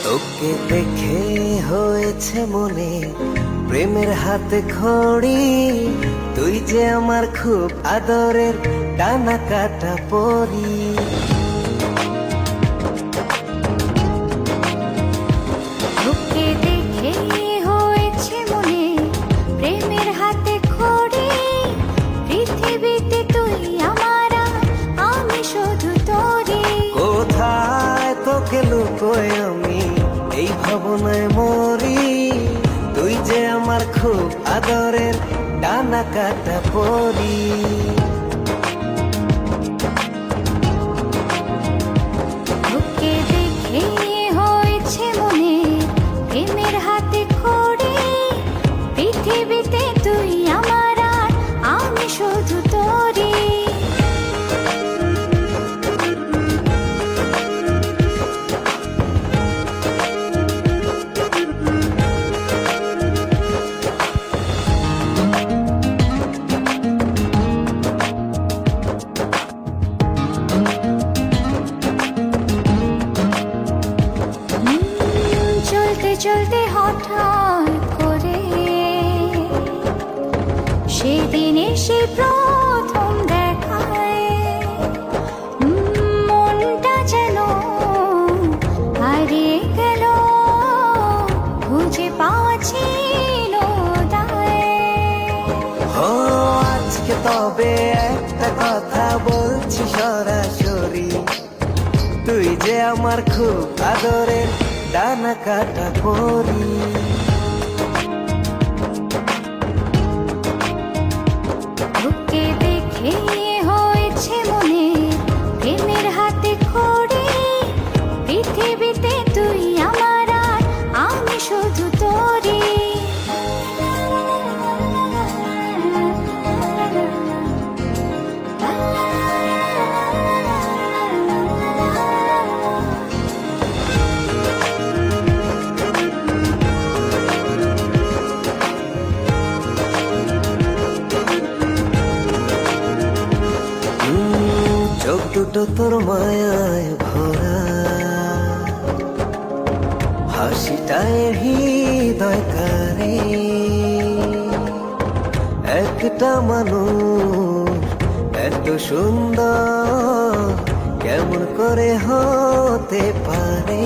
তোকে দেখে হয়েছে মনে প্রেমের হাতে খড়ি, তুই যে আমার খুব আদরের ডানা কাটা পরি। তোকে দেখে হয়েছে মনে প্রেমের হাতে খড়ি, পৃথিবীতে তুই আমার, আমি শুধু তোরই। কোথায় তোকে লুকোয় আমি এই ভাবনায় মরি, তুই যে আমার খুব আদরের ডানা কাটা পরি। তোকে দেখে হয়েছে মনে প্রেমের হাতে খড়ি, পৃথিবীতে তুই আমার, আমি শুধু তোরই। চলতে চলতে হঠাৎ করে সেদিন এসে প্রথম দেখায়, মনটা যেন হারিয়ে গেল, খুঁজে পাচ্ছি ও আজকে তবে একটা কথা বলছি সরাসরি, তুই যে আমার খুব আদরের ডানা কাটা পরি। তোকে দেখে হয়েছে মনে প্রেমের হাতে খড়ি, পৃথিবীতে তুই আমার, আমি শুধু তোরই। চোখ দুটো তোর মায়ায় ভরা, হাসিটায় হৃদয় কারে, একটা মানুষ এত সুন্দর কেমন করে হতে পারে।